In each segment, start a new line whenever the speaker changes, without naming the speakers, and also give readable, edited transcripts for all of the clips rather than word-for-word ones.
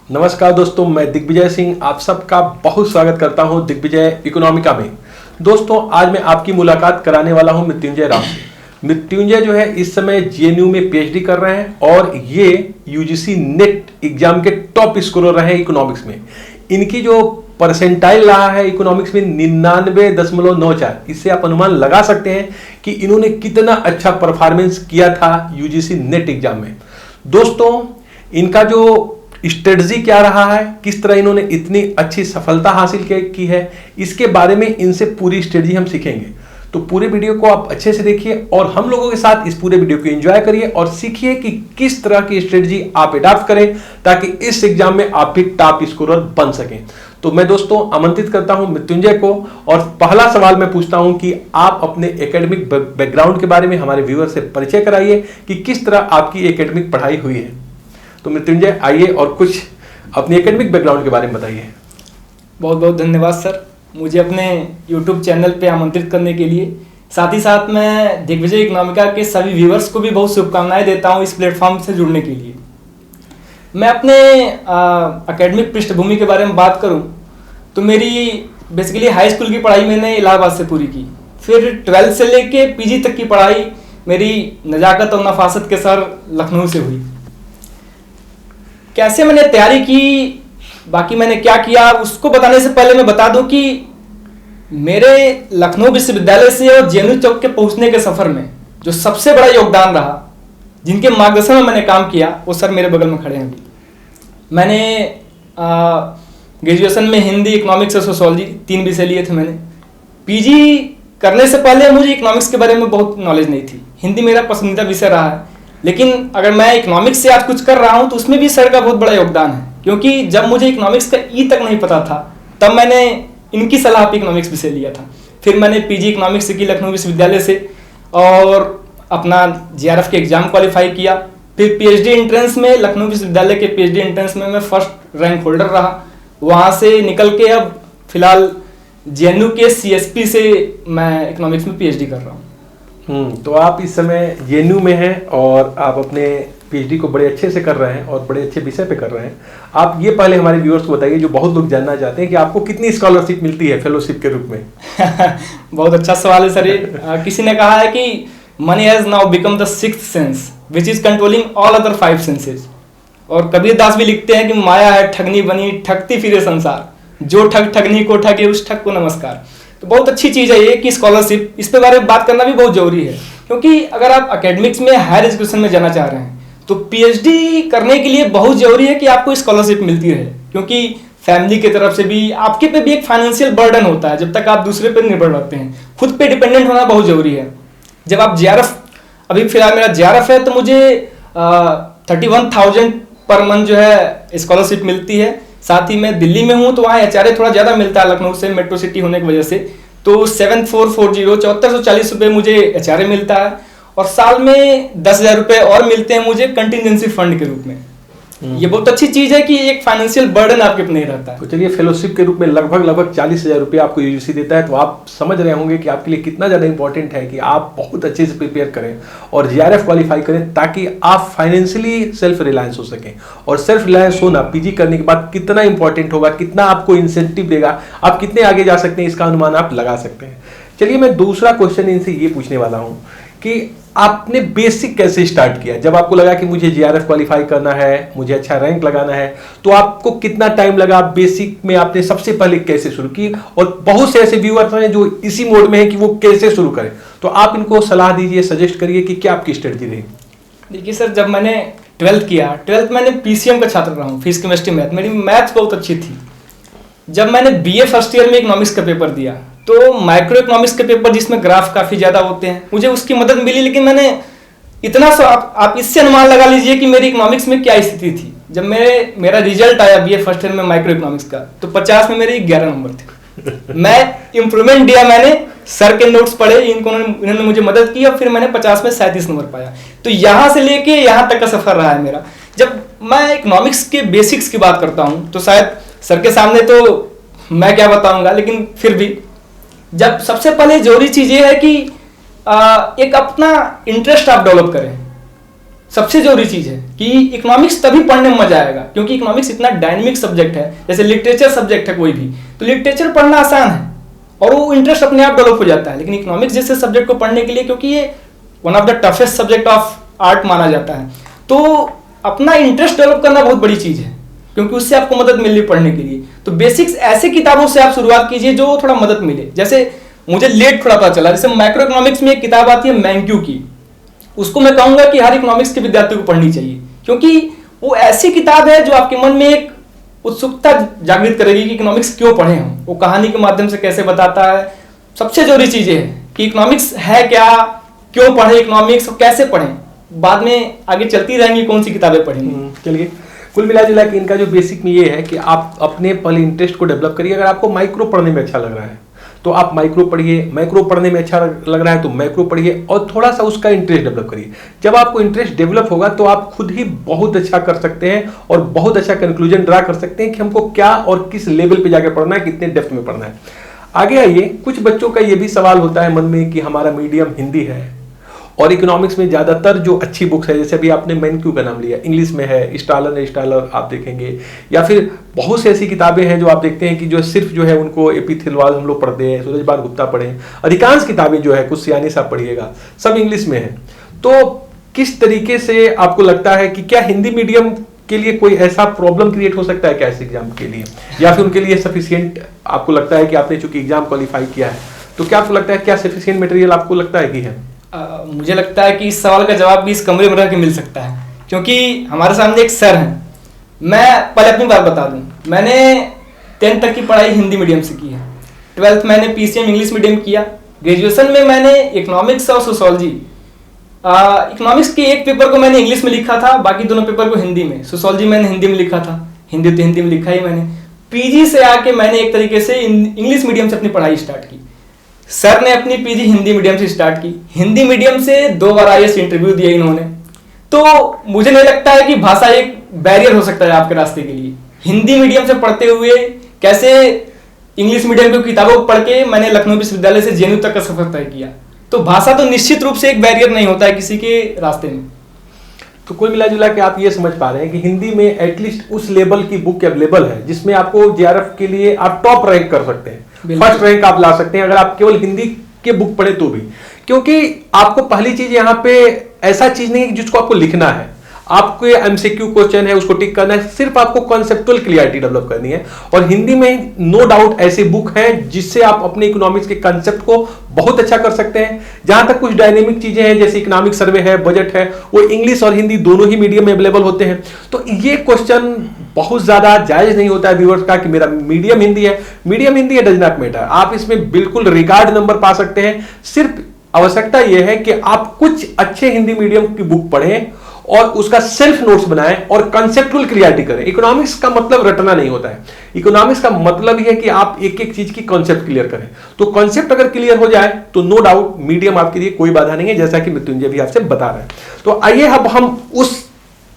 नमस्कार दोस्तों, मैं दिग्विजय सिंह आप सबका बहुत स्वागत करता हूं दिग्विजय इकोनॉमिका में। दोस्तों, आज मैं आपकी मुलाकात कराने वाला हूं मृत्युंजय राव से। मृत्युंजय जो है इस समय जेएनयू में पीएचडी कर रहे हैं और ये यूजीसी नेट एग्जाम के टॉप स्कोरर रहे हैं इकोनॉमिक्स में। इनकी जो परसेंटाइल रहा है इकोनॉमिक्स में 99.94, इससे आप अनुमान लगा सकते हैं कि इन्होंने कितना अच्छा परफॉर्मेंस किया था यूजीसी नेट एग्जाम में। दोस्तों, इनका जो स्ट्रेटजी क्या रहा है, किस तरह इन्होंने इतनी अच्छी सफलता हासिल की है, इसके बारे में इनसे पूरी स्ट्रेटजी हम सीखेंगे। तो पूरे वीडियो को आप अच्छे से देखिए और हम लोगों के साथ इस पूरे वीडियो को एंजॉय करिए और सीखिए कि किस तरह की स्ट्रेटजी आप अडॉप्ट करें ताकि इस एग्जाम में आप भी टॉप स्कोरर बन सकें। तो मैं दोस्तों आमंत्रित करता हूं मृत्युंजय को और पहला सवाल मैं पूछता हूं कि आप अपने एकेडमिक बैकग्राउंड के बारे में हमारे व्यूअर से परिचय कराइए कि किस तरह आपकी एकेडमिक पढ़ाई हुई है। तो मृत्युंजय आइए और कुछ अपने एकेडमिक बैकग्राउंड के बारे में बताइए।
बहुत बहुत धन्यवाद सर, मुझे अपने YouTube चैनल पे आमंत्रित करने के लिए। साथ ही साथ मैं दिग्विजय इकोनॉमिका के सभी व्यूअर्स को भी बहुत शुभकामनाएं देता हूं इस प्लेटफॉर्म से जुड़ने के लिए। मैं अपने एकेडमिक पृष्ठभूमि के बारे में बात करूं तो मेरी बेसिकली हाई स्कूल की पढ़ाई मैंने इलाहाबाद से पूरी की। फिर 12th से लेके पीजी तक की पढ़ाई मेरी नजाकत और नफासत के सर लखनऊ से हुई। कैसे मैंने तैयारी की, बाकी मैंने क्या किया, उसको बताने से पहले मैं बता दूं कि मेरे लखनऊ विश्वविद्यालय से और जेएनयू चौक के पहुंचने के सफर में जो सबसे बड़ा योगदान रहा, जिनके मार्गदर्शन में मैंने काम किया, वो सर मेरे बगल में खड़े हैं अभी। मैंने ग्रेजुएशन में हिंदी, इकोनॉमिक्स और सोशोलॉजी 3 विषय लिए थे मैंने। पीजी करने से पहले मुझे इकोनॉमिक्स के बारे में बहुत नॉलेज नहीं थी। हिंदी मेरा पसंदीदा विषय रहा है, लेकिन अगर मैं इकोनॉमिक्स से आज कुछ कर रहा हूं तो उसमें भी सर का बहुत बड़ा योगदान है, क्योंकि जब मुझे इकोनॉमिक्स का ई तक नहीं पता था तब मैंने इनकी सलाह पे इकोनॉमिक्स विषय लिया था। फिर मैंने पीजी इकोनॉमिक्स की लखनऊ विश्वविद्यालय से और अपना जेआरएफ के एग्जाम क्वालिफाई किया। फिर पीएचडी एंट्रेंस में लखनऊ विश्वविद्यालय के पीएचडी एंट्रेंस में मैं फर्स्ट रैंक होल्डर रहा। वहाँ से निकल के अब फिलहाल जेएनयू के सीएसपी से मैं इकोनॉमिक्स में पीएचडी कर रहा हूँ।
तो आप इस समय जेएनयू में हैं और आप अपने पीएचडी को बड़े अच्छे से कर रहे हैं और बड़े अच्छे विषय पे कर रहे हैं। आप ये पहले हमारे व्यूअर्स को बताइए, जो बहुत लोग जानना चाहते हैं कि आपको कितनी स्कॉलरशिप मिलती है फेलोशिप के रूप में।
बहुत अच्छा सवाल है सर ये। किसी ने कहा है कि money has now become the sixth sense which is controlling all other 5 senses. और कबीरदास भी लिखते हैं कि माया है ठगनी बनी, ठगती फिरे संसार, जो ठग ठगनी को ठगे उस ठग को नमस्कार। तो बहुत अच्छी चीज़ है ये कि स्कॉलरशिप, इस पे बारे में बात करना भी बहुत जरूरी है, क्योंकि अगर आप एकेडमिक्स में हायर एजुकेशन में जाना चाह रहे हैं तो पीएचडी करने के लिए बहुत जरूरी है कि आपको स्कॉलरशिप मिलती रहे, क्योंकि फैमिली की तरफ से भी आपके पे भी एक फाइनेंशियल बर्डन होता है। जब तक आप दूसरे पे निर्भर रहते हैं, खुद पे डिपेंडेंट होना बहुत जरूरी है। जब आप जेआरएफ, अभी फिलहाल मेरा जेआरएफ है, तो मुझे 31,000 पर मंथ जो है स्कॉलरशिप मिलती है। साथ ही मैं दिल्ली में हूँ तो वहाँ एचआरए थोड़ा ज़्यादा मिलता है लखनऊ से, मेट्रो सिटी होने की वजह से। तो 7440 7440 रुपये मुझे एचआरए मिलता है और साल में 10,000 रुपये और मिलते हैं मुझे कंटिजेंसी फंड के रूप में। ये बहुत अच्छी चीज है कि एक फाइनेंशियल बर्डन आपके ऊपर नहीं रहता है।
तो चलिए, फेलोशिप के रूप में लगभग 40,000 रुपये आपको यूजीसी देता है, तो आप समझ रहे होंगे कि आपके लिए कितना ज़्यादा इंपॉर्टेंट है कि आप बहुत अच्छे से प्रिपेयर करें और जेआरएफ क्वालिफाई करें ताकि आप फाइनेंशियली सेल्फ रिलायंस हो सकें। और सेल्फ रिलायंस होना पीजी करने के बाद कितना इंपॉर्टेंट होगा, कितना आपको इंसेंटिव देगा, आप कितने आगे जा सकते हैं, इसका अनुमान आप लगा सकते हैं। चलिए, मैं दूसरा क्वेश्चन इनसे ये पूछने वाला हूँ कि आपने बेसिक कैसे स्टार्ट किया? जब आपको लगा कि मुझे जेआरएफ क्वालिफाई करना है, मुझे अच्छा रैंक लगाना है, तो आपको कितना टाइम लगा? बेसिक में आपने सबसे पहले कैसे शुरू की? और बहुत से ऐसे व्यूअर्स हैं जो इसी मोड में है कि वो कैसे शुरू करें, तो आप इनको सलाह दीजिए, सजेस्ट करिए कि क्या आपकी स्ट्रेटजी रही।
देखिए सर, जब मैंने 12th किया, 12th मैंने पीसीएम का छात्र रहा हूँ, फिजिक्स केमिस्ट्री मैथ, मेरी मैथ्स बहुत अच्छी थी। जब मैंने बीए फर्स्ट ईयर में इकोनॉमिक्स का पेपर दिया तो माइक्रो इकोनॉमिक्स के पेपर जिसमें ग्राफ काफी ज्यादा होते हैं, मुझे उसकी मदद मिली। लेकिन मैंने इतना सा आप इससे अनुमान लगा लीजिए कि मेरी इकोनॉमिक्स में क्या स्थिति थी। जब मेरा रिजल्ट आया बीए फर्स्ट ईयर में माइक्रो इकोनॉमिक्स का, तो 50 में मेरे 11 नंबर थे। मैं इंप्रूवमेंट दिया, मैंने सर के नोट्स पढ़े, इन्होंने मुझे मदद की और फिर मैंने 50 में 37 नंबर पाया। तो यहाँ से लेके यहाँ तक का सफर रहा है मेरा। जब मैं इकोनॉमिक्स के बेसिक्स की बात करता हूँ तो शायद सर के सामने तो मैं क्या बताऊंगा, लेकिन फिर भी जब सबसे पहले जरूरी चीज ये है कि एक अपना इंटरेस्ट आप डेवलप करें। सबसे जरूरी चीज है कि इकोनॉमिक्स तभी पढ़ने में मजा आएगा क्योंकि इकोनॉमिक्स इतना डायनेमिक सब्जेक्ट है, जैसे लिटरेचर सब्जेक्ट है कोई भी, तो लिटरेचर पढ़ना आसान है और वो इंटरेस्ट अपने आप डेवलप हो जाता है। लेकिन इकोनॉमिक्स जैसे सब्जेक्ट को पढ़ने के लिए, क्योंकि ये one of the toughest subject of art माना जाता है, तो अपना इंटरेस्ट डेवलप करना बहुत बड़ी चीज है क्योंकि उससे आपको मदद मिल रही है पढ़ने के लिए। तो बेसिक्स ऐसे किताबों से आप शुरुआत कीजिए जो थोड़ा मदद मिले। जैसे मुझे लेट थोड़ा पता चला, जैसे माइक्रो इकोनॉमिक्स में एक किताब आती है मैंक्यू की, उसको मैं कहूंगा कि हर इकोनॉमिक्स के विद्यार्थी को पढ़नी चाहिए क्योंकि वो ऐसी किताब है जो आपके मन में एक उत्सुकता जागृत करेगी कि इकोनॉमिक्स क्यों पढ़े हम। वो कहानी के माध्यम से कैसे बताता है। सबसे जरूरी चीज है कि इकोनॉमिक्स है क्या, क्यों पढ़े इकोनॉमिक्स और कैसे पढ़ें। बाद में आगे चलती रहेंगी कौन सी किताबें पढ़ेंगे।
चलिए, कुल मिला जुला के इनका जो बेसिक में ये है कि आप अपने पहले इंटरेस्ट को डेवलप करिए। अगर आपको माइक्रो पढ़ने में अच्छा लग रहा है तो आप माइक्रो पढ़िए, माइक्रो पढ़ने में अच्छा लग रहा है तो मैक्रो पढ़िए और थोड़ा सा उसका इंटरेस्ट डेवलप करिए। जब आपको इंटरेस्ट डेवलप होगा तो आप खुद ही बहुत अच्छा कर सकते हैं और बहुत अच्छा कंक्लूजन ड्रा कर सकते हैं कि हमको क्या और किस लेवल पे जाके पढ़ना है, कितने डेप्थ में पढ़ना है। आगे आइए, कुछ बच्चों का ये भी सवाल होता है मन में कि हमारा मीडियम हिंदी है और इकोनॉमिक्स में ज़्यादातर जो अच्छी बुक्स है, जैसे अभी आपने मैंक्यू का नाम लिया, इंग्लिश में है, स्टालर आप देखेंगे, या फिर बहुत सी ऐसी किताबें हैं जो आप देखते हैं कि जो सिर्फ जो है उनको एपी थिलवाल हम लोग पढ़ते हैं, सूरजबान गुप्ता पढ़ें। अधिकांश किताबें जो है, कुछ सियानी साहब पढ़िएगा, सब इंग्लिश में है। तो किस तरीके से आपको लगता है कि क्या हिंदी मीडियम के लिए कोई ऐसा प्रॉब्लम क्रिएट हो सकता है क्या इस एग्जाम के लिए, या फिर उनके लिए सफिशिएंट आपको लगता है कि आपने चूंकि एग्जाम क्वालिफाई किया है तो क्या आपको लगता है क्या सफिशिएंट मटेरियल आपको लगता है कि है?
मुझे लगता है कि इस सवाल का जवाब भी इस कमरे में रह के मिल सकता है क्योंकि हमारे सामने एक सर हैं। मैं पहले अपनी बात बता दूं, मैंने 10th तक की पढ़ाई हिंदी मीडियम से की है, 12th मैंने पीसीएम इंग्लिश मीडियम किया, ग्रेजुएशन में मैंने इकोनॉमिक्स और सोशोलॉजी, इकोनॉमिक्स के एक पेपर को मैंने इंग्लिश में लिखा था, बाकी दोनों पेपर को हिंदी में, सोशोलॉजी मैंने हिंदी में लिखा था, हिंदी तो हिंदी में लिखा ही मैंने। पीजी से आके मैंने एक तरीके से इंग्लिश मीडियम से अपनी पढ़ाई स्टार्ट की। सर ने अपनी पीजी हिंदी मीडियम से स्टार्ट की, हिंदी मीडियम से 2 बार आईएएस इंटरव्यू दिए इन्होंने। तो मुझे नहीं लगता है कि भाषा एक बैरियर हो सकता है आपके रास्ते के लिए। हिंदी मीडियम से पढ़ते हुए कैसे इंग्लिश मीडियम की किताबों को पढ़ के मैंने लखनऊ विश्वविद्यालय से जेएनयू तक का सफर तय किया। तो भाषा तो निश्चित रूप से एक बैरियर नहीं होता है किसी के रास्ते में।
तो कुल मिला जुला के आप ये समझ पा रहे हैं कि हिंदी में एटलीस्ट उस लेवल की बुक अवेलेबल है जिसमें आपको जेआरएफ के लिए आप टॉप रैंक कर सकते हैं, फर्स्ट रैंक आप ला सकते हैं अगर आप केवल हिंदी के बुक पढ़े तो भी। क्योंकि आपको पहली चीज यहाँ पे ऐसा चीज नहीं है जिसको आपको लिखना है, आपको एमसीक्यू क्वेश्चन है उसको टिक करना है, सिर्फ आपको कॉन्सेप्चुअल क्लियरिटी डेवलप करनी है। और हिंदी में नो डाउट ऐसे बुक हैं जिससे आप अपने इकोनॉमिक्स के कंसेप्ट को बहुत अच्छा कर सकते हैं। जहां तक कुछ डायनेमिक चीजें हैं जैसे इकोनॉमिक सर्वे है, बजट है, वो इंग्लिश और हिंदी दोनों ही मीडियम में अवेलेबल होते हैं। तो ये क्वेश्चन बहुत ज्यादा जायज नहीं होता है व्यूअर्स का कि मेरा मीडियम हिंदी है। मीडियम हिंदी है डज नॉट मैटर, आप इसमें बिल्कुल रिकॉर्ड नंबर पा सकते हैं। सिर्फ आवश्यकता यह है कि आप कुछ अच्छे हिंदी मीडियम की बुक पढ़ें और उसका सेल्फ नोट्स बनाएं और कंसेप्चुअल क्लियरिटी करें। इकोनॉमिक्स का मतलब रटना नहीं होता है, इकोनॉमिक्स का मतलब यह है कि आप एक एक चीज की कॉन्सेप्ट क्लियर करें। तो कॉन्सेप्ट अगर क्लियर हो जाए तो नो डाउट मीडियम आपके लिए कोई बाधा नहीं है, जैसा कि मृत्युंजय भी आपसे बता रहे हैं। तो आइए अब हम उस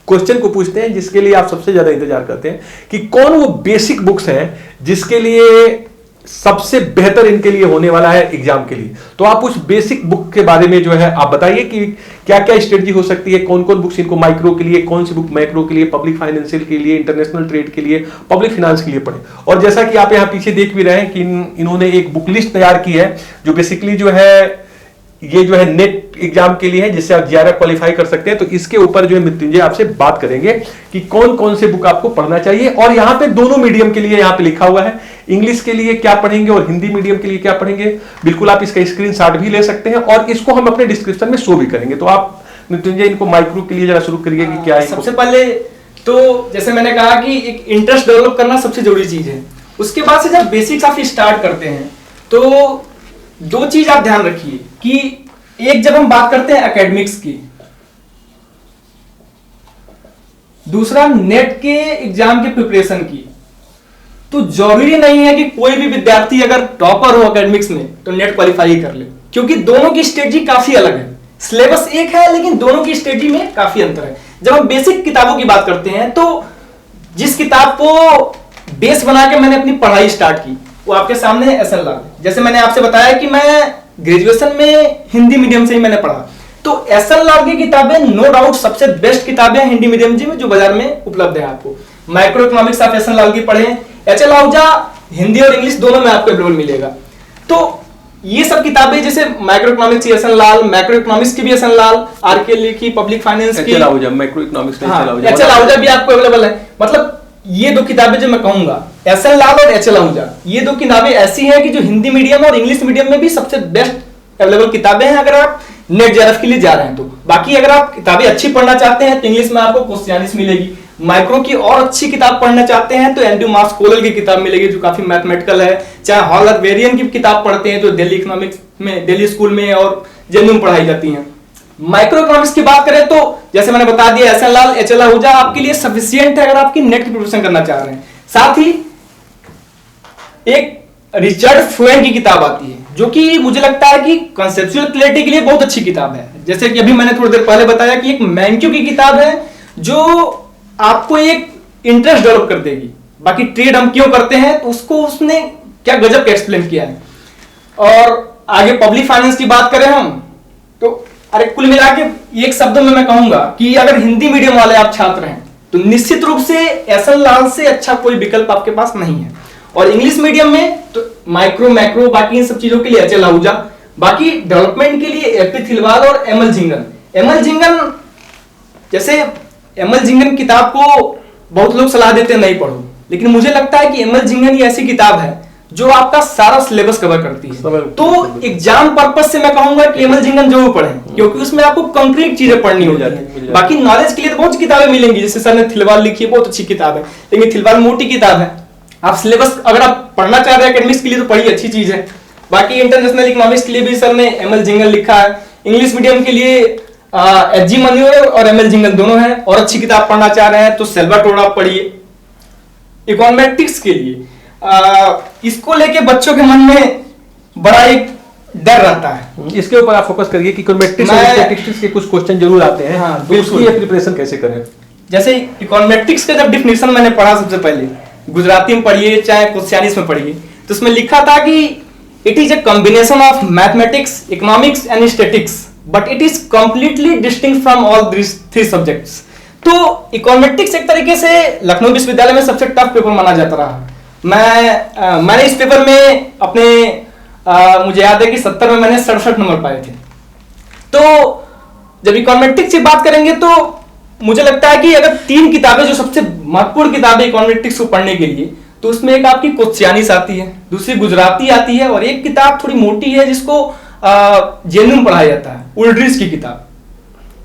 क्वेश्चन को पूछते हैं जिसके लिए आप सबसे ज्यादा इंतजार करते हैं कि कौन वो बेसिक बुक्स हैं जिसके लिए सबसे बेहतर इनके लिए होने वाला है एग्जाम के लिए। तो आप उस बेसिक बुक के बारे में जो है आप बताइए कि क्या क्या स्ट्रेटजी हो सकती है, कौन कौन बुक्स इनको माइक्रो के लिए, कौन सी बुक मैक्रो के लिए, पब्लिक फाइनेंशियल के लिए, इंटरनेशनल ट्रेड के लिए, पब्लिक फाइनेंस के लिए पढ़े। और जैसा कि आप यहाँ पीछे देख भी रहे हैं कि इन्होंने एक बुक लिस्ट तैयार की है जो बेसिकली जो है ये जो है नेट एग्जाम के लिए है जिससे आप जेआरएफ क्वालिफाई कर सकते हैं। तो इसके ऊपर जो है मृत्युंजय आपसे बात करेंगे कि कौन कौन से बुक आपको पढ़ना चाहिए। और यहाँ पे दोनों मीडियम के लिए यहाँ पे लिखा हुआ है, इंग्लिश के लिए क्या पढ़ेंगे और हिंदी मीडियम के लिए क्या पढ़ेंगे। बिल्कुल आप इसका स्क्रीनशॉट भी ले सकते हैं और इसको हम अपने डिस्क्रिप्शन में शो भी करेंगे। तो आप मृत्युंजय इनको माइक्रो के लिए जरा शुरू करिए कि क्या है।
सबसे पहले तो जैसे मैंने कहा कि एक इंटरेस्ट डेवलप करना सबसे जरूरी चीज है। उसके बाद से जब बेसिक्स आप स्टार्ट करते हैं तो दो चीज आप ध्यान रखिए कि एक जब हम बात करते हैं एकेडमिक्स की, दूसरा नेट के एग्जाम के प्रिपरेशन की। तो जरूरी नहीं है कि कोई भी विद्यार्थी अगर टॉपर हो एकेडमिक्स में तो नेट क्वालिफाई कर ले, क्योंकि दोनों की स्ट्रेटजी काफी अलग है। सिलेबस एक है लेकिन दोनों की स्ट्रेटजी में काफी अंतर है। जब हम बेसिक किताबों की बात करते हैं तो जिस किताब को बेस बना के मैंने अपनी पढ़ाई स्टार्ट की वो आपके सामने एसएल लाल। जैसे मैंने आपसे बताया कि मैं ग्रेजुएशन में हिंदी मीडियम से ही मैंने पढ़ा, तो एसएल लाल की किताबें नो डाउट सबसे बेस्ट किताबें हैं हिंदी मीडियम जी में जो बाजार में उपलब्ध है आपको। माइक्रो इकोनॉमिक्स आप एसएल लाल की पढ़े, एचएल आहूजा हिंदी और इंग्लिश दोनों में आपको अवेलेबल मिलेगा। तो ये सब किताबें जैसे माइक्रो इकोनॉमिक्स की एसएल लाल, मैक्रो इकोनॉमिक्स की भी एसएल लाल, आरके ली की, पब्लिक फाइनेंस की
HL Ahuja, micro economics
HL Ahuja भी आपको अवेलेबल है। मतलब ये दो किताबें जो मैं कहूंगा एसएल लाल और एचएल आहूजा, ये दो किताबें ऐसी हैं कि जो हिंदी मीडियम और इंग्लिश मीडियम में भी सबसे बेस्ट अवेलेबल किताबें हैं अगर आप नेट जेआरएफ के लिए जा रहे हैं तो। बाकी अगर आप किताबें अच्छी पढ़ना चाहते हैं तो इंग्लिश में आपको क्वेश्चनिस मिलेगी, माइक्रो की और अच्छी किताब पढ़ना चाहते हैं तो एंड्रयू मार्क्स कोलल की किताब मिलेगी जो काफी मैथमेटिकल है, चाहे हॉलर वेरियन की किताब पढ़ते हैं जो दिल्ली इकोनॉमिक्स में, दिल्ली स्कूल में और जेएनयू में पढ़ाई जाती हैं। माइक्रो इकोनॉमिक्स की बात करें तो जैसे मैंने बता दिया एसएल लाल, एचएल आहूजा आपके लिए सफिशिएंट है अगर आपकी नेट की प्रिपरेशन करना चाह रहे हैं। साथ ही एक रिचर्ड फ्यूएन की किताब आती है जो कि मुझे लगता है कि कंसेप्चुअल क्लैरिटी के लिए बहुत अच्छी किताब है। जैसे कि अभी मैंने थोड़ी देर पहले बताया कि एक मैंक्यू की किताब है जो आपको एक इंटरेस्ट डेवलप कर देगी। बाकी ट्रेड हम क्यों करते हैं तो उसको उसने क्या गजब का एक्सप्लेन किया है। और आगे पब्लिक फाइनेंस की बात करें हम तो अरे कुल मिला के एक शब्द में मैं कहूंगा कि अगर हिंदी मीडियम वाले आप छात्र हैं तो निश्चित रूप से एसएल लाल से अच्छा कोई विकल्प आपके पास नहीं है। और इंग्लिश मीडियम में तो माइक्रो मैक्रो बाकी इन सब चीजों के लिए एचएल आहूजा, बाकी डेवलपमेंट के लिए एपी थिलवाल और एमएल जिंगन। एमएल जिंगन जैसे एमएल जिंगन किताब को बहुत लोग सलाह देते हैं नहीं पढ़ो, लेकिन मुझे लगता है कि एमएल जिंगन ये ऐसी किताब है जो आपका सारा सिलेबस कवर करती है। तो एग्जाम पर्पस से मैं कहूंगा कि एमएल जिंगन जरूर पढ़ें क्योंकि उसमें आपको कंक्रीट चीजें पढ़नी होती है। बाकी नॉलेज के लिए तो बहुत सी किताबें मिलेंगी, जैसे सर ने थिलवाल लिखी है बहुत अच्छी किताब है, लेकिन थिलवाल मोटी किताब है। आप सिलेबस अगर आप पढ़ना चाह रहे हैं एकेडमिक्स के लिए तो पढ़िए, अच्छी चीज है। बाकी इंटरनेशनल इकोनॉमिक्स के लिए भी सर ने एमएल जिंगन लिखा है। इंग्लिश मीडियम के लिए एचजी मन्योर और एमएल जिंगन दोनों हैं। और अच्छी किताब पढ़ना चाह रहे हैं तो सेल्वाटोर आप पढ़िए। इकोनॉमेटिक्स के लिए इसको लेके बच्चों के मन में बड़ा एक डर रहता है,
इसके ऊपर आप फोकस करिए कि इकोनॉमेटिक्स और स्टैटिस्टिक्स के कुछ क्वेश्चन जरूर आते हैं।
हाँ,
तो उसकी प्रिपरेशन कैसे करें।
जैसे इकोनॉमेटिक्स का जब डिफिनेशन मैंने पढ़ा सबसे पहले गुजराती में पढ़िए चाहे क्वेश्चनिस में पढ़िए तो उसमें लिखा था कि it is a combination of mathematics, economics and statistics but it is completely distinct from all this three subjects. तो इकोनॉमेटिक्स एक तरीके से लखनऊ विश्वविद्यालय में सबसे टफ पेपर माना जाता रहा। मैंने इस पेपर में अपने मुझे याद है कि 70 में मैंने 67 नंबर पाए थे। तो जब इकोनॉमेटिक्स की बात करेंगे तो मुझे लगता है कि अगर तीन किताबें जो सबसे महत्वपूर्ण किताबें इकोनॉमेटिक्स को पढ़ने के लिए तो उसमें एक आपकी क्वेश्चनिस आती है, दूसरी गुजराती आती है और एक किताब थोड़ी मोटी है जिसको जेएनयू में पढ़ाया जाता है, उल्ड्रिच की किताब।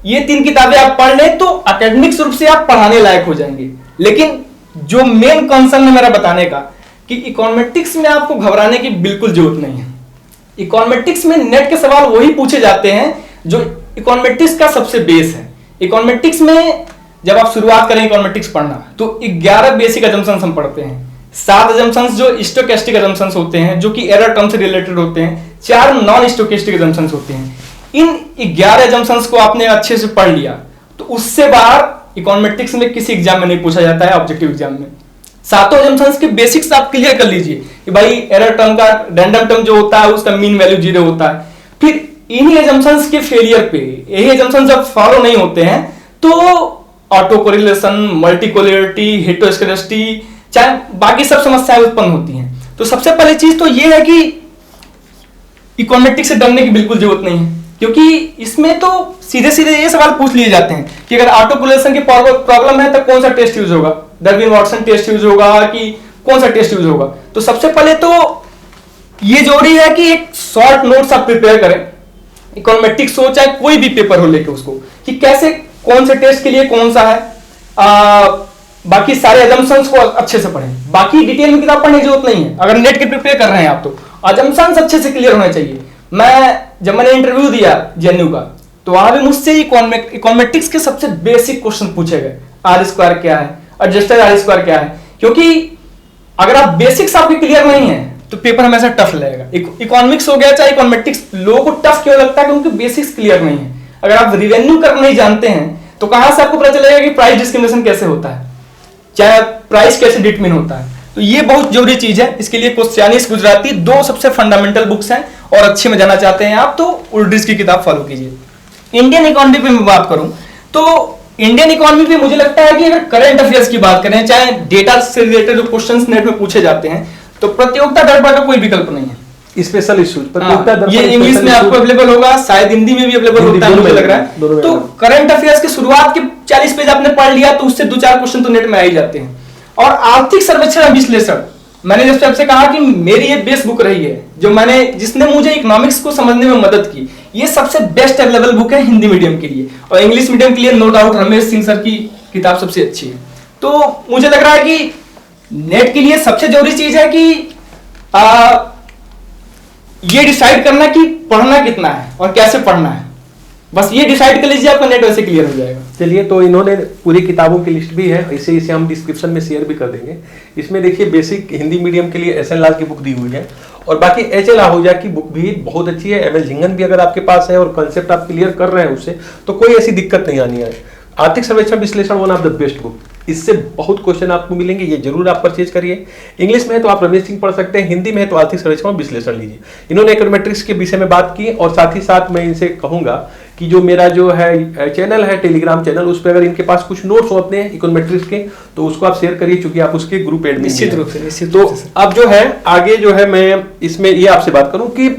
ये तीन किताबें आप पढ़ लें तो एकेडमिक्स रूप से आप पढ़ाने लायक हो जाएंगे। लेकिन जो मेन कंसर्न है मेरा बताने का कि इकोनॉमेटिक्स में आपको घबराने की बिल्कुल जरूरत नहीं है। इकोनॉमेटिक्स में नेट के सवाल वही पूछे जाते हैं जो इकोनॉमेटिक्स का सबसे बेस है। इकोनॉमेटिक्स में जब आप शुरुआत करें इकोनॉमेटिक्स पढ़ना तो 11 बेसिक अजम्पशंस हम पढ़ते हैं, 7 अजम्पशंस जो स्टोकेस्टिक अजम्पशंस होते हैं जो कि एरर टर्म से रिलेटेड होते हैं, 4 नॉन स्टोकेस्टिक अजम्पशंस होते हैं। इन 11 अजम्पशंस को आपने अच्छे से पढ़ लिया तो उससे बाहर इकोनॉमेटिक्स में किसी एग्जाम में नहीं पूछा जाता है, ऑब्जेक्टिव एग्जाम में। 7 अजम्पशंस के बेसिक्स आप क्लियर कर लीजिए कि भाई एरर टर्म का रैंडम टर्म जो होता है उसका मीन वैल्यू 0 होता है। फिर इन्हीं अजम्पशंस के फेलियर पे, यही अजम्पशंस जब फॉलो नहीं होते हैं तो ऑटो कोरिलेशन, मल्टी कोलिनिटी, हेटेरोस्केडस्टी, चाहे बाकी सब समस्याएं उत्पन्न होती हैं। तो सबसे पहली चीज तो ये है कि इकोनॉमेटिक्स से डरने की बिल्कुल जरूरत नहीं है क्योंकि इसमें तो सीधे सीधे ये सवाल पूछ लिए जाते हैं कि अगर ऑटो कोरिलेशन की प्रॉब्लम है तो कौन सा टेस्ट यूज होगा, डार्विन वाटसन टेस्ट यूज होगा कि कौन सा टेस्ट यूज होगा। तो सबसे पहले तो ये जरूरी है कि एक शॉर्ट नोट्स आप प्रिपेयर करें, इकोनॉमेटिक्स हो चाहे कोई भी पेपर हो लेके उसको कि कैसे कौन से टेस्ट के लिए कौन सा है। बाकी सारे अजम्पशंस को अच्छे से पढ़ें, बाकी डिटेल में किताब पढ़ने की जरूरत नहीं है। अगर नेट के प्रिपेयर कर रहे हैं आप तो अजम्पशंस अच्छे से क्लियर होने चाहिए। जब मैंने इंटरव्यू दिया जेएनयू का तो वहां भी मुझसे इकोनॉमेटिक्स के सबसे बेसिक क्वेश्चन पूछे गए, आर स्क्वायर क्या है, एडजस्टेड आर स्क्वायर क्या है, क्योंकि अगर आप बेसिक्स आपके क्लियर नहीं है तो पेपर हमेशा टफ लगेगा। इकोनॉमिक्स हो गया चाहे इकोनॉमेटिक्स, लोगों को टफ क्यों लगता है क्योंकि बेसिक्स क्लियर नहीं है। अगर आप रिवेन्यू कर नहीं जानते हैं तो कहां से आपको पता चलेगा कि प्राइस डिस्क्रिमिनेशन कैसे होता है, चाहे प्राइस कैसे डिटरमिन होता है। तो ये बहुत जरूरी चीज है। इसके लिए क्वेश्चनिस गुजराती 2 सबसे फंडामेंटल बुक्स हैं और अच्छे में जाना चाहते हैं आप तो उल्ड्रिच की किताब फॉलो कीजिए। इंडियन इकोनॉमी पे मैं बात करूं तो इंडियन इकोनॉमी पे मुझे लगता है कि अगर करंट अफेयर्स की बात करें, चाहे डेटा से रिलेटेड जो क्वेश्चंस नेट में पूछे जाते हैं, तो प्रतियोगिता दर्पण का कोई विकल्प नहीं है।
स्पेशल इश्यूज
ये इंग्लिश में आपको अवेलेबल होगा, शायद हिंदी में भी अवेलेबल होता है मुझे लग रहा है। तो करंट अफेयर्स की शुरुआत के 40 पेज आपने पढ़ लिया तो उससे 2-4 क्वेश्चन तो नेट में आ ही जाते हैं। और आर्थिक सर्वेक्षण विश्लेषण, मैंने जैसे आपसे कहा कि मेरी ये बेस्ट बुक रही है, जिसने मुझे इकोनॉमिक्स को समझने में मदद की। ये सबसे बेस्ट अवेलेबल बुक है हिंदी मीडियम के लिए, और इंग्लिश मीडियम के लिए no doubt Ramesh Singh sir की किताब सबसे अच्छी है। तो मुझे लग रहा है कि नेट के लिए सबसे जरूरी चीज है कि ये डिसाइड करना कि पढ़ना कितना है और कैसे पढ़ना है। बस ये डिसाइड कर लीजिए, आपका नेट वैसे क्लियर हो जाएगा।
चलिए, तो इन्होंने पूरी किताबों की लिस्ट भी है, इसे हम डिस्क्रिप्शन में शेयर भी कर देंगे। इसमें देखिए बेसिक हिंदी मीडियम के लिए एस.एन. लाल की बुक दी हुई है, और बाकी एच.एल. आहूजा की बुक भी बहुत अच्छी है। एम.एल. झिंगन भी अगर आपके पास है और कंसेप्ट आप क्लियर कर रहे हैं उससे, तो कोई ऐसी दिक्कत नहीं आनी है। आर्थिक सर्वेक्षण विश्लेषण one of the best book, इससे बहुत क्वेश्चन आपको मिलेंगे, ये जरूर आप परचेज करिए। इंग्लिश में है तो आप रमेश सिंह पढ़ सकते हैं, हिंदी में है तो आर्थिक सर्वेक्षण विश्लेषण लीजिए। इन्होंने इकोनॉमेट्रिक्स के विषय में बात की, और साथ ही साथ मैं इनसे कहूंगा कि जो मेरा जो है चैनल है, टेलीग्राम चैनल, उस पर अगर इनके पास कुछ नोट्स हो अपने इकोनॉमेट्रिक्स के, तो उसको आप शेयर करिए, क्योंकि आप उसके ग्रुप एडमिन
निश्चित रूप से।
तो अब जो है आगे जो है मैं इसमें ये आपसे बात करूं कि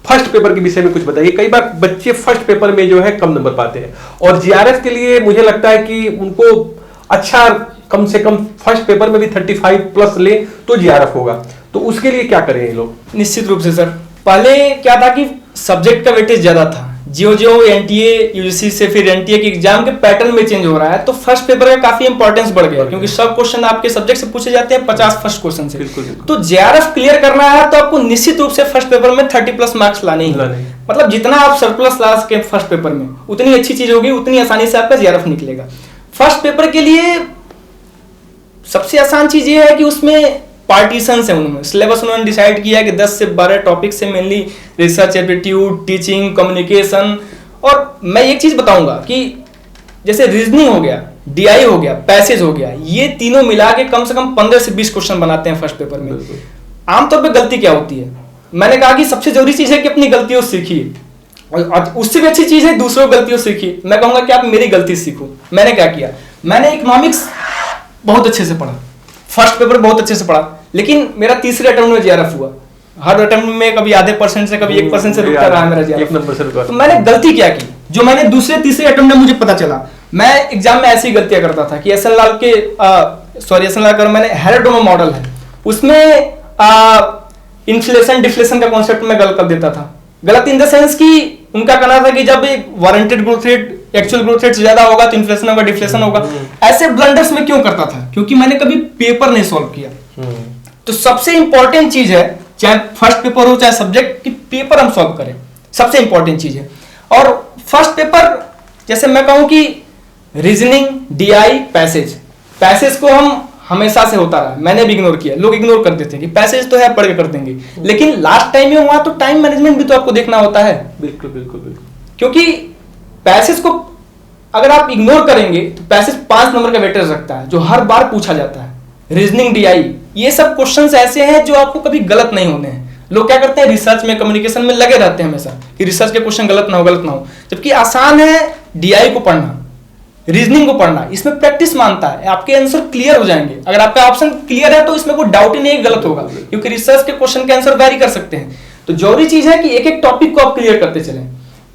फर्स्ट पेपर के विषय में कुछ बताइए। कई बार बच्चे फर्स्ट पेपर में जो है कम नंबर पाते हैं, और जीआरएफ के लिए मुझे लगता है कि उनको अच्छा कम से कम फर्स्ट पेपर में भी 35 प्लस ले तो जीआरएफ होगा। तो उसके लिए क्या करें ये लोग?
निश्चित रूप से सर, पहले क्या था कि सब्जेक्ट का वेटेज ज्यादा था, जो एनटीए यूजीसी से फिर एनटीए के एग्जाम के पैटर्न में चेंज हो रहा है, तो फर्स्ट पेपर का काफी इंपॉर्टेंस बढ़ गया, क्योंकि सब क्वेश्चन आपके सब्जेक्ट से पूछे जाते हैं 50 फर्स्ट क्वेश्चन से। तो जेआरएफ क्लियर करना है तो आपको निश्चित रूप से फर्स्ट पेपर में 30 प्लस मार्क्स लाने ही, मतलब जितना आप सरप्लस ला सके फर्स्ट पेपर में, उतनी अच्छी चीज होगी, उतनी आसानी से आपका जेआरएफ निकलेगा। फर्स्ट पेपर के लिए सबसे आसान चीज ये है कि उसमें पार्टीशन है, उन्होंने सिलेबस उन्होंने डिसाइड किया कि 10 से 12 टॉपिक से, mainly research aptitude, teaching, communication. और मैं एक चीज बताऊंगा कि जैसे रीजनिंग हो गया, डीआई हो गया, पैसेज हो गया, ये तीनों मिला के कम से कम 15 से 20 क्वेश्चन बनाते हैं फर्स्ट पेपर में। आमतौर पर गलती क्या होती है? मैंने कहा कि सबसे जरूरी चीज है कि अपनी गलतियों से सीखिए, और उससे भी अच्छी चीज है दूसरों की गलतियों से सीखिए। मैं कहूंगा कि आप मेरी गलती सीखो। मैंने क्या किया, मैंने इकोनॉमिक्स बहुत अच्छे से पढ़ा, फर्स्ट पेपर बहुत अच्छे से पढ़ा, लेकिन मेरा तीसरे अटेम्प्ट में जेआरएफ हुआ। हर अटेम्प्ट में कभी आधे % से, कभी 1% से रुकता रहा मेरा जेआरएफ।
1 नंबर से रुका।
तो मैंने गलती क्या की, जो मैंने दूसरे तीसरे अटेम्प्ट में मुझे पता चला। मैं एग्जाम में ऐसी गलतियां करता था कि एस.एन. लाल के एस.एन. लाल का मैंने हेरेडोमा मॉडल है, उसमें इन्फ्लेशन डिफ्लेशन का कॉन्सेप्ट मैं गलत कर देता था। गलत इन द सेंस कि उनका कहना था कि जब एक warranted growth rate actual growth rate से ज्यादा होगा तो इन्फ्लेशन होगा, डिफ्लेशन होगा। ऐसे ब्लंडर्स में क्यों करता था? क्योंकि मैंने कभी पेपर नहीं सॉल्व किया। तो सबसे इंपॉर्टेंट चीज है, चाहे फर्स्ट पेपर हो चाहे सब्जेक्ट, कि पेपर हम सॉल्व करें, सबसे इंपॉर्टेंट चीज है। और फर्स्ट पेपर जैसे मैं कहूं कि रीजनिंग, डीआई, पैसेज को हम हमेशा से होता रहा, मैंने भी इग्नोर किया। लोग इग्नोर कर देते हैं कि पैसेज तो है, पढ़ के कर देंगे, लेकिन लास्ट टाइम में हुआ तो टाइम मैनेजमेंट भी तो आपको देखना होता है।
बिल्कुल बिल्कुल बिल्कुल।
क्योंकि पैसेज को अगर आप इग्नोर करेंगे तो पैसेज 5 नंबर का वेटेज रखता है, जो हर बार पूछा जाता है। रीजनिंग, डीआई, ये सब क्वेश्चंस ऐसे हैं जो आपको कभी गलत नहीं होने हैं। लोग क्या करते हैं, रिसर्च में, कम्युनिकेशन में लगे रहते हैं हमेशा कि रिसर्च के क्वेश्चन गलत ना हो, जबकि आसान है डीआई को पढ़ना, रीजनिंग को पढ़ना। इसमें प्रैक्टिस मानता है, आपके आंसर क्लियर हो जाएंगे। अगर आपका ऑप्शन क्लियर है तो इसमें कोई डाउट ही नहीं गलत होगा, क्योंकि रिसर्च के क्वेश्चन के आंसर वेरी कर सकते हैं। तो जरूरी चीज है कि एक एक टॉपिक को आप क्लियर करते चलें।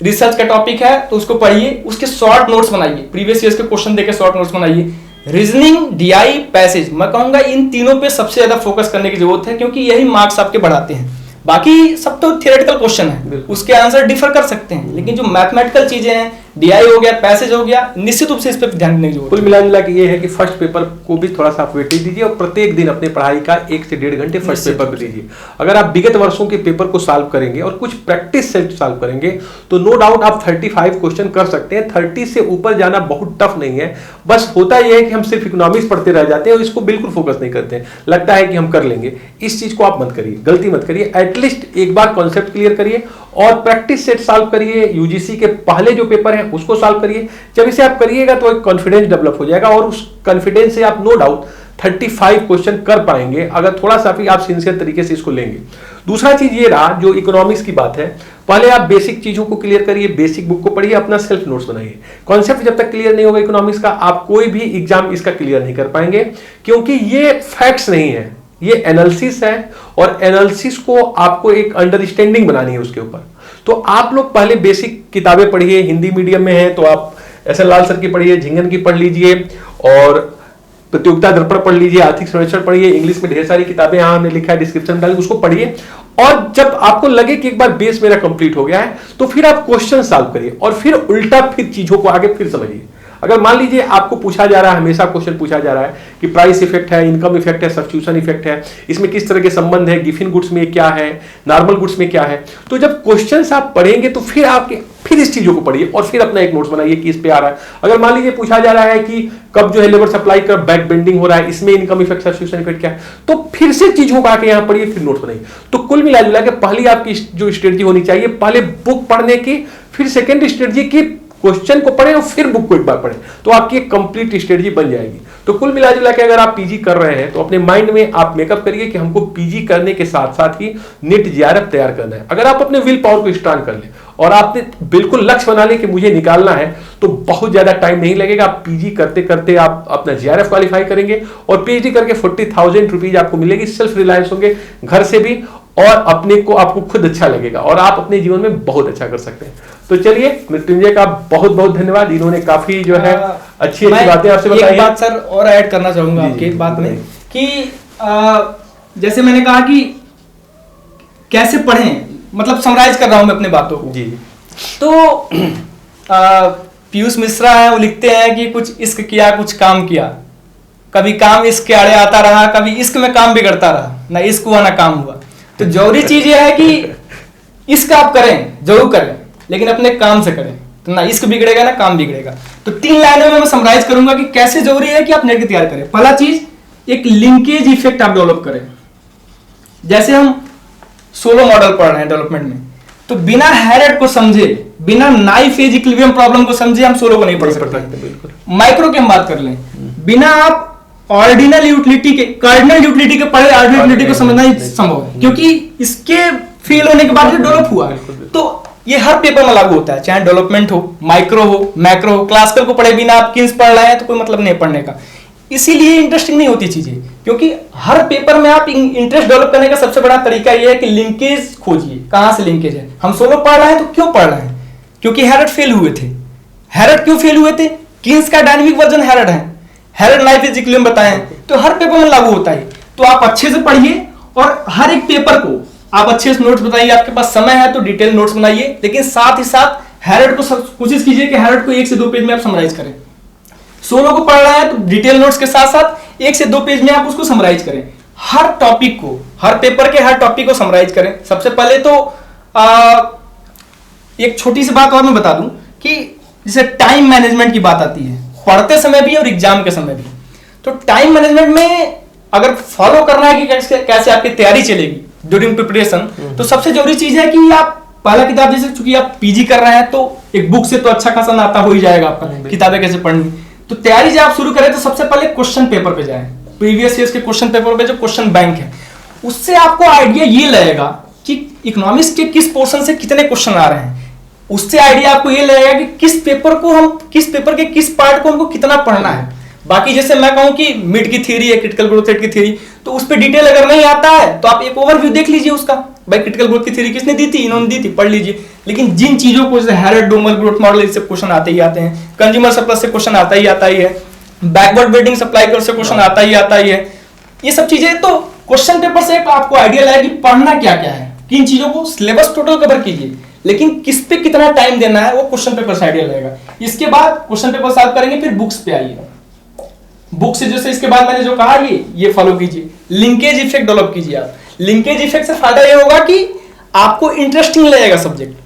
रिसर्च का टॉपिक है तो उसको पढ़िए, उसके शॉर्ट नोट्स बनाइए, प्रीवियस ईयर्स के क्वेश्चन देके शॉर्ट नोट्स बनाइए। रीजनिंग, डीआई, पैसेज, मैं कहूंगा इन तीनों पे सबसे ज्यादा फोकस करने की जरूरत है, क्योंकि यही मार्क्स आपके बढ़ाते हैं। बाकी सब तो थियोरेटिकल क्वेश्चन है, उसके आंसर डिफर कर सकते हैं, लेकिन जो मैथमेटिकल चीजें हैं, डीआई हो गया, पैसेज हो गया, निश्चित रूप से इस पर ध्यान देने की जरूरत है।
कुल मिला के ये है कि फर्स्ट पेपर को भी थोड़ा सा आप वेटेज दीजिए, और प्रत्येक दिन अपने पढ़ाई का 1 से 1.5 घंटे फर्स्ट पेपर में दीजिए। अगर आप विगत वर्षों के पेपर को सॉल्व करेंगे और कुछ प्रैक्टिस से सॉल्व करेंगे तो नो डाउट आप 35 क्वेश्चन कर सकते हैं। 30 से ऊपर जाना बहुत टफ नहीं है। बस होता यह है कि हम सिर्फ इकोनॉमिक्स पढ़ते रह जाते हैं और इसको बिल्कुल फोकस नहीं करते हैं, लगता है कि हम कर लेंगे। इस चीज को आप मत करिए, गलती मत करिए। एटलीस्ट एक बार कॉन्सेप्ट क्लियर करिए और प्रैक्टिस सेट सॉल्व करिए। यूजीसी के पहले जो पेपर है उसको सॉल्व करिए। जब इसे आप करिएगा तो एक कॉन्फिडेंस डेवलप हो जाएगा, और उस कॉन्फिडेंस से आप नो डाउट 35 क्वेश्चन कर पाएंगे, अगर थोड़ा सा भी आप सिंसियर तरीके से इसको लेंगे। दूसरा चीज ये रहा, जो इकोनॉमिक्स की बात है, पहले आप बेसिक चीजों को क्लियर करिए, बेसिक बुक को पढ़िए, अपना सेल्फ नोट्स बनाइए। कॉन्सेप्ट जब तक क्लियर नहीं होगा इकोनॉमिक्स का, आप कोई भी एग्जाम इसका क्लियर नहीं कर पाएंगे, क्योंकि ये फैक्ट्स नहीं है, ये एनालिसिस है, और एनालिसिस को आपको एक अंडरस्टैंडिंग बनानी है उसके ऊपर। तो आप लोग पहले बेसिक किताबें पढ़िए, हिंदी मीडियम में है तो आप एस एल लाल सर की पढ़िए, झिंगन की पढ़ लीजिए, और प्रतियोगिता दर्पण पढ़ लीजिए, आर्थिक सर्वेक्षण पढ़िए, इंग्लिश में ढेर सारी किताबें यहां हमने लिखा है डिस्क्रिप्शन में डालिए, उसको पढ़िए। और जब आपको लगे कि एक बार बेस मेरा कंप्लीट हो गया है, तो फिर आप क्वेश्चन सॉल्व करिए, और फिर उल्टा फिर चीजों को आगे फिर समझिए। अगर मान लीजिए आपको पूछा जा रहा है, हमेशा क्वेश्चन पूछा जा रहा है कि प्राइस इफेक्ट है, इनकम इफेक्ट है, सब्स्टिट्यूशन इफेक्ट है, इसमें किस तरह के संबंध है, गिफिन गुड्स में क्या है, नॉर्मल गुड्स में क्या है, तो जब क्वेश्चंस आप पढ़ेंगे तो फिर आपके फिर इस चीजों को पढ़िए और फिर अपना एक नोट्स बनाइए कि इस पे आ रहा है। अगर मान लीजिए पूछा जा रहा है कि कब जो है लेबर सप्लाई का बैक बेंडिंग हो रहा है, इसमें इनकम इफेक्ट, सब्स्टिट्यूशन इफेक्ट क्या है, तो फिर से चीजों को आके यहां पढ़िए, फिर नोट्स बनाइए। तो कुल मिला जुला के पहली आपकी जो स्ट्रेटजी होनी चाहिए, पहले बुक पढ़ने की, फिर सेकेंड स्ट्रेटजी की क्वेश्चन को पढ़ें और फिर बुक को एक बार पढ़ें, तो आपकी एक कंप्लीट स्ट्रेटजी बन जाएगी। तो कुल मिला जुला के अगर आप पीजी कर रहे हैं तो अपने माइंड में आप मेकअप करिए कि हमको पीजी करने के साथ साथ ही नीट जेआरएफ तैयार करना है। अगर आप अपने विल पावर को स्ट्रांग कर ले और आपने बिल्कुल लक्ष्य बना ले कि मुझे निकालना है, तो बहुत ज्यादा टाइम नहीं लगेगा। आप पीजी करते करते आप अपना जेआरएफ क्वालिफाई करेंगे और पीएचडी करके 40,000 रुपीज आपको मिलेगी। सेल्फ रिलायंस होंगे घर से भी, और अपने को आपको खुद अच्छा लगेगा और आप अपने जीवन में बहुत अच्छा कर सकते हैं। तो चलिए, मृत्युंजय का बहुत बहुत धन्यवाद, इन्होंने काफी जो है अच्छी बातें आपसे बताई।
एक बात सर और ऐड करना चाहूंगा आपकी एक बात में कि जैसे मैंने कहा कि कैसे पढ़ें, मतलब समराइज कर रहा हूं मैं अपने बातों को जी। तो पीयूष मिश्रा है, वो लिखते हैं कि कुछ इश्क किया कुछ काम किया, कभी काम इश्क के आड़े आता रहा, कभी इश्क में काम बिगड़ता रहा, ना इश्क हुआ ना काम हुआ। तो जरूरी चीज ये है कि इश्क आप करें, जरूर करें, लेकिन अपने काम से करें, तो ना इश्क बिगड़ेगा ना काम बिगड़ेगा। तो 3 लाइनों में मैं समराइज करूंगा कि कैसे जरूरी है कि आप नेट की तैयारी करें। पहला चीज, एक लिंकेज इफेक्ट आप डेवलप करें। जैसे हम सोलो मॉडल पढ़ रहे हैं डेवलपमेंट में, तो बिना हैरेट को समझे, बिना नाइफ एज इक्विलिब्रियम प्रॉब्लम को समझे हम सोलो को नहीं पढ़ सकते। माइक्रो की हम बात कर लें, बिना आप ऑर्डिनल यूटिलिटी के, कार्डिनल यूटिलिटी के पढ़े ऑर्डिनल यूटिलिटी को समझना ही संभव है, क्योंकि इसके फेल होने के बाद जो डेवलप हुआ। तो ये हर पेपर में लागू होता है, चाहे डेवलपमेंट हो, माइक्रो हो, मैक्रो हो। क्लासिकल को पढ़े बिना आप किन्स पढ़ रहे हैं तो कोई मतलब नहीं पढ़ने का। इसीलिए इंटरेस्टिंग नहीं होती चीजें, क्योंकि हर पेपर में आप इंटरेस्ट डेवलप करने का सबसे बड़ा तरीका यह है कि लिंकेज खोजिए, कहां से लिंकेज है। हम सोलो पढ़ रहे हैं तो क्यों पढ़ रहे हैं? क्योंकि हैरेट फेल हुए थे। हैरेट क्यों फेल हुए थे? किन्स का डायनेमिक वर्जन हैरेट है, हैरेट नाइफ एज इक्विलिब्रियम बताएं, तो हर पेपर में लागू होता है। तो आप अच्छे से पढ़िए और हर एक पेपर को आप अच्छे से नोट्स बताइए। आपके पास समय है तो डिटेल नोट्स बनाइए, लेकिन साथ ही साथ हैरेट को कोशिश कीजिए कि हैरेट को 1 से 2 पेज में आप समराइज करें। सोलो को पढ़ रहा है तो डिटेल नोट्स के साथ साथ 1 से 2 पेज में आप उसको समराइज करें। हर टॉपिक को, हर पेपर के हर टॉपिक को समराइज करें। सबसे पहले तो एक छोटी सी बात और मैं बता दूं कि जैसे टाइम मैनेजमेंट की बात आती है, पढ़ते समय भी और एग्जाम के समय भी। तो टाइम मैनेजमेंट में अगर फॉलो करना है कि कैसे आपकी तैयारी चलेगी ड्यूरिंग प्रिपरेशन, तो सबसे जरूरी चीज है कि आप पहला किताब, जैसे चूंकि आप पीजी कर रहे हैं तो एक बुक से तो अच्छा खासा नाता हो ही जाएगा आपका, किताबें कैसे पढ़नी। तो तैयारी जब आप शुरू करें तो सबसे पहले क्वेश्चन पेपर पे जाएं, प्रीवियस ईयर्स के क्वेश्चन पेपर पे जो क्वेश्चन बैंक है, उससे आपको आइडिया ये लगेगा कि इकोनॉमिक्स के किस पोर्शन से कितने क्वेश्चन आ रहे हैं। उससे आइडिया आपको ये लगेगा कि किस पेपर के किस पार्ट को हमको कितना पढ़ना है। बाकी जैसे मैं कहूं कि मिड की थ्योरी है, क्रिटिकल ग्रोथ रेट की थ्योरी, तो उस पर डिटेल अगर नहीं आता है तो आप एक ओवरव्यू देख लीजिए उसका, भाई क्रिटिकल ग्रोथ की थ्योरी किसने दी थी, इन्होंने दी थी, पढ़ लीजिए। लेकिन जिन चीजों को जैसे हैरेट डोमल ग्रोथ मॉडल, इससे क्वेश्चन आते ही आते हैं, कंज्यूमर सरप्लस से क्वेश्चन आता ही है, बैकवर्ड बिल्डिंग सप्लाई कर्व से क्वेश्चन आता ही है। ये सब चीजें तो क्वेश्चन पेपर से आपको आइडिया लगा कि पढ़ना क्या क्या है, किन चीजों को सिलेबस टोटल कवर कीजिए, लेकिन किस पे कितना टाइम देना है वो क्वेश्चन पेपर से आइडिया लगेगा। इसके बाद क्वेश्चन पेपर सॉल्व करेंगे, फिर बुक्स पे आइए। बुक से जैसे इसके बाद मैंने जो कहा ये फॉलो कीजिए, लिंकेज इफेक्ट डेवलप कीजिए। आप लिंकेज इफेक्ट से फायदा ये होगा कि आपको इंटरेस्टिंग लगेगा सब्जेक्ट,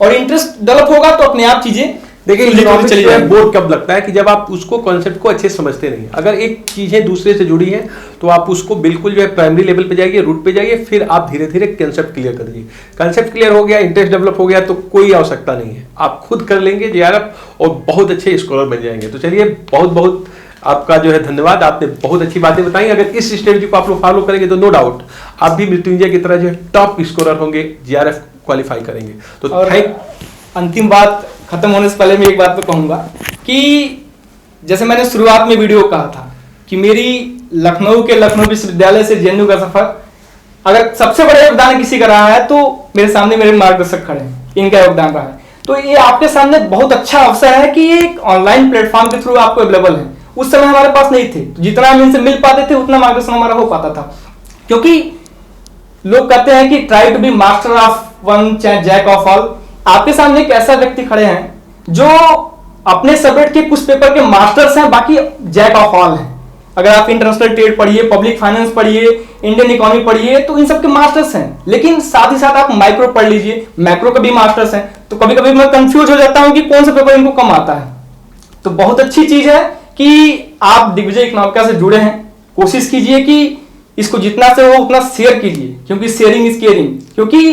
और इंटरेस्ट डेवलप होगा तो अपने आप चीजें
देखिए। बोर्ड कब लगता है कि जब आप उसको कॉन्सेप्ट को अच्छे से समझते नहीं। अगर एक चीजें दूसरे से जुड़ी हैं तो आप उसको बिल्कुल जो है प्राइमरी लेवल पे जाइए, रूट पे जाइए, फिर आप धीरे धीरे कंसेप्ट क्लियर कर दीजिए। कंसेप्ट क्लियर हो गया, इंटरेस्ट डेवलप हो गया, तो कोई आवश्यकता नहीं है, आप खुद कर लेंगे जेआरएफ और बहुत अच्छे स्कॉलर बन जाएंगे। तो चलिए, बहुत बहुत आपका जो है धन्यवाद, आपने बहुत अच्छी बातें बताई। अगर इस स्ट्रेटजी को आप लोग फॉलो करेंगे तो नो डाउट आप भी मृत्युंजय की तरह जो है टॉप स्कोरर होंगे जेआरएफ क्वालिफाई करेंगे। तो
और अंतिम बात खत्म होने से पहले मैं एक बात तो कहूंगा कि जैसे मैंने शुरुआत में वीडियो कहा था कि मेरी लखनऊ विश्वविद्यालय से जेएनयू का सफर, अगर सबसे बड़ा योगदान किसी का रहा है तो मेरे सामने मेरे मार्गदर्शक खड़े हैं, इनका योगदान रहा है। तो ये आपके सामने बहुत अच्छा अवसर है कि ये एक ऑनलाइन प्लेटफॉर्म के थ्रू आपको अवेलेबल है। उस समय हमारे पास नहीं थे, जितना हम इनसे मिल पाते थे उतना मार्गदर्शन हमारा हो पाता था। क्योंकि लोग कहते हैं कि try to be master of one चाहे जैक ऑफ ऑल। आपके सामने एक ऐसा व्यक्ति खड़े हैं जो अपने सब्जेक्ट के कुछ पेपर के मास्टर्स हैं, बाकी जैक ऑफ ऑल हैं। अगर आप इंटरनेशनल ट्रेड पढ़िए, पब्लिक फाइनेंस पढ़िए, इंडियन इकोनॉमी पढ़िए, तो इन सब के मास्टर्स हैं। लेकिन साथ ही साथ आप माइक्रो पढ़ लीजिए, मैक्रो के भी मास्टर्स हैं। तो कभी कभी मैं कंफ्यूज हो जाता हूं कि कौन सा पेपर इनको कम आता है। तो बहुत अच्छी चीज है कि आप दिग्विजय इकोनॉमिका से जुड़े हैं। कोशिश कीजिए कि इसको जितना से हो उतना शेयर कीजिए, क्योंकि शेयरिंग इज केयरिंग। क्योंकि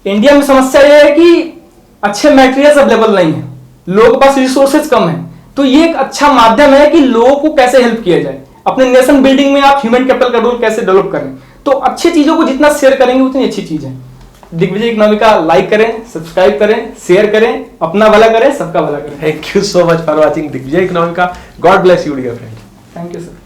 इंडिया में समस्या यह है कि अच्छे मटेरियल्स अवेलेबल नहीं है, लोगों के पास रिसोर्सेज कम है। तो ये एक अच्छा माध्यम है कि लोगों को कैसे हेल्प किया जाए, अपने नेशन बिल्डिंग में आप ह्यूमन कैपिटल का रोल कैसे डेवलप करें। तो अच्छी चीजों को जितना शेयर करेंगे उतनी अच्छी चीज है। दिग्विजय इकोनॉमिका लाइक करें, सब्सक्राइब करें, शेयर करें, अपना भला करें, सबका भला करें।
Thank you so much for watching Digvijay Economica. God bless you dear friend.
Thank you sir.